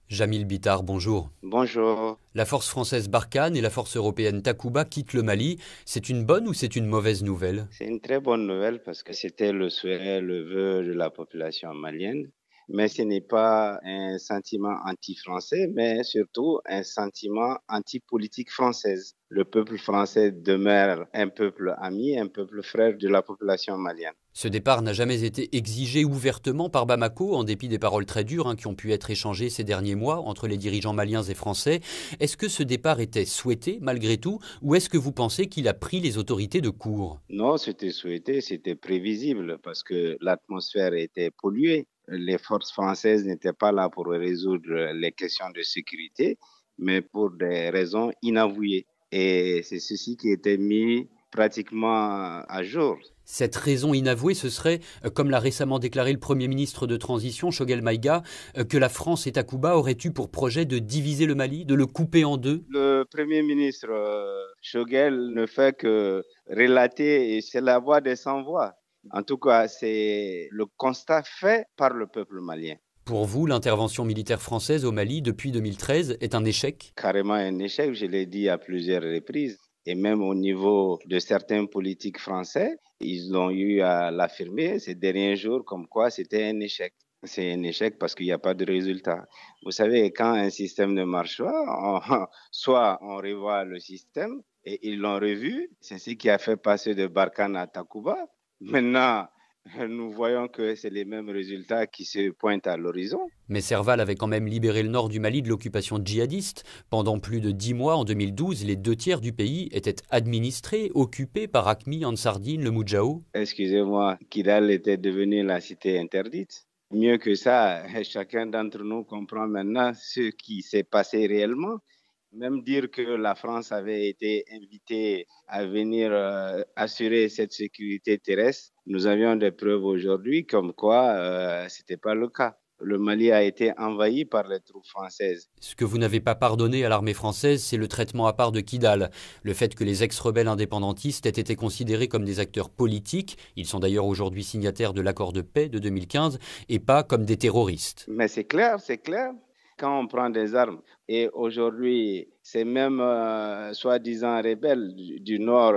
Jamil Bitar, bonjour. Bonjour. La force française Barkhane et la force européenne Takuba quittent le Mali. C'est une bonne ou c'est une mauvaise nouvelle? C'est une très bonne nouvelle parce que c'était le souhait, le vœu de la population malienne. Mais ce n'est pas un sentiment anti-français, mais surtout un sentiment anti-politique française. Le peuple français demeure un peuple ami, un peuple frère de la population malienne. Ce départ n'a jamais été exigé ouvertement par Bamako, en dépit des paroles très dures qui ont pu être échangées ces derniers mois entre les dirigeants maliens et français. Est-ce que ce départ était souhaité malgré tout, ou est-ce que vous pensez qu'il a pris les autorités de court? Non, c'était souhaité, c'était prévisible parce que l'atmosphère était polluée. Les forces françaises n'étaient pas là pour résoudre les questions de sécurité, mais pour des raisons inavouées. Et c'est ceci qui était mis pratiquement à jour. Cette raison inavouée, ce serait, comme l'a récemment déclaré le Premier ministre de transition, Choguel Maïga, que la France et Takuba auraient eu pour projet de diviser le Mali, de le couper en deux. Le Premier ministre Choguel ne fait que relater, et c'est la voix des sans-voix. En tout cas, c'est le constat fait par le peuple malien. Pour vous, l'intervention militaire française au Mali depuis 2013 est un échec? Carrément un échec, je l'ai dit à plusieurs reprises. Et même au niveau de certains politiques français, ils ont eu à l'affirmer ces derniers jours comme quoi c'était un échec. C'est un échec parce qu'il n'y a pas de résultat. Vous savez, quand un système ne marche pas, soit on revoit le système et ils l'ont revu. C'est ce qui a fait passer de Barkhane à Takuba. Maintenant, nous voyons que c'est les mêmes résultats qui se pointent à l'horizon. Mais Serval avait quand même libéré le nord du Mali de l'occupation djihadiste. Pendant plus de 10 mois, en 2012, les 2 tiers du pays étaient administrés, occupés par Achmi, Ansardine, le Moudjahou. Excusez-moi, Kidal était devenue la cité interdite. Mieux que ça, chacun d'entre nous comprend maintenant ce qui s'est passé réellement. Même dire que la France avait été invitée à venir assurer cette sécurité terrestre, nous avions des preuves aujourd'hui comme quoi ce n'était pas le cas. Le Mali a été envahi par les troupes françaises. Ce que vous n'avez pas pardonné à l'armée française, c'est le traitement à part de Kidal. Le fait que les ex-rebelles indépendantistes aient été considérés comme des acteurs politiques, ils sont d'ailleurs aujourd'hui signataires de l'accord de paix de 2015, et pas comme des terroristes. Mais c'est clair, c'est clair. Quand on prend des armes et aujourd'hui, ces mêmes soi-disant rebelles du Nord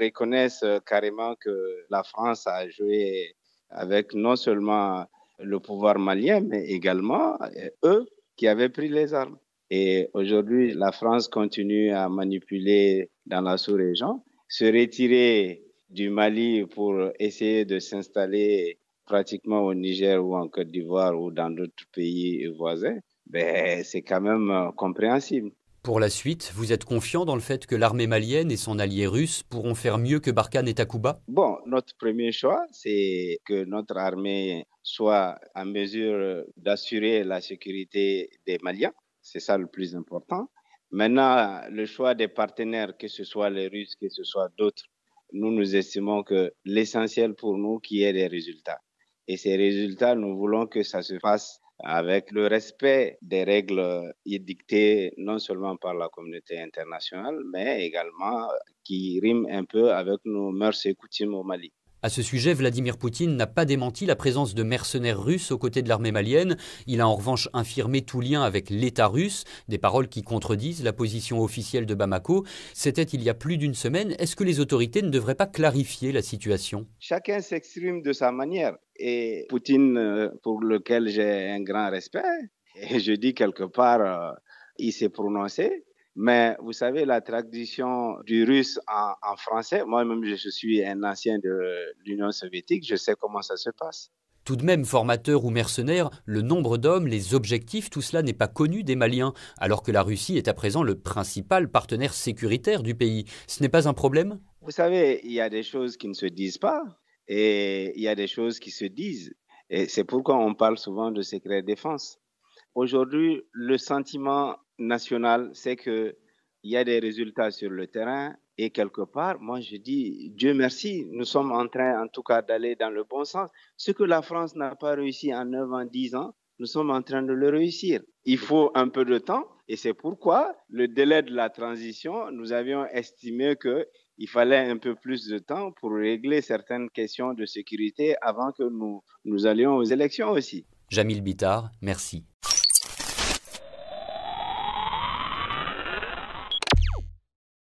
reconnaissent carrément que la France a joué avec non seulement le pouvoir malien, mais également eux qui avaient pris les armes. Et aujourd'hui, la France continue à manipuler dans la sous-région, se retirer du Mali pour essayer de s'installer pratiquement au Niger ou en Côte d'Ivoire ou dans d'autres pays voisins, ben, c'est quand même compréhensible. Pour la suite, vous êtes confiant dans le fait que l'armée malienne et son allié russe pourront faire mieux que Barkhane et Takuba? Bon, notre premier choix, c'est que notre armée soit en mesure d'assurer la sécurité des Maliens. C'est ça le plus important. Maintenant, le choix des partenaires, que ce soit les Russes, que ce soit d'autres, nous estimons que l'essentiel pour nous, qu'il y ait des résultats. Et ces résultats, nous voulons que ça se fasse avec le respect des règles édictées non seulement par la communauté internationale, mais également qui riment un peu avec nos mœurs et coutumes au Mali. À ce sujet, Vladimir Poutine n'a pas démenti la présence de mercenaires russes aux côtés de l'armée malienne. Il a en revanche infirmé tout lien avec l'État russe, des paroles qui contredisent la position officielle de Bamako. C'était il y a plus d'une semaine. Est-ce que les autorités ne devraient pas clarifier la situation? Chacun s'exprime de sa manière. Et Poutine, pour lequel j'ai un grand respect, et je dis quelque part, il s'est prononcé. Mais vous savez, la traduction du russe en français, moi-même, je suis un ancien de l'Union soviétique, je sais comment ça se passe. Tout de même, formateurs ou mercenaires, le nombre d'hommes, les objectifs, tout cela n'est pas connu des Maliens, alors que la Russie est à présent le principal partenaire sécuritaire du pays. Ce n'est pas un problème? Vous savez, il y a des choses qui ne se disent pas et il y a des choses qui se disent. Et c'est pourquoi on parle souvent de secret défense. Aujourd'hui, le sentiment national, c'est qu'il y a des résultats sur le terrain et quelque part, moi je dis, Dieu merci, nous sommes en train en tout cas d'aller dans le bon sens. Ce que la France n'a pas réussi en 9 ans, 10 ans, nous sommes en train de le réussir. Il faut un peu de temps et c'est pourquoi le délai de la transition, nous avions estimé qu'il fallait un peu plus de temps pour régler certaines questions de sécurité avant que nous allions aux élections aussi. Jamil Bitar, merci.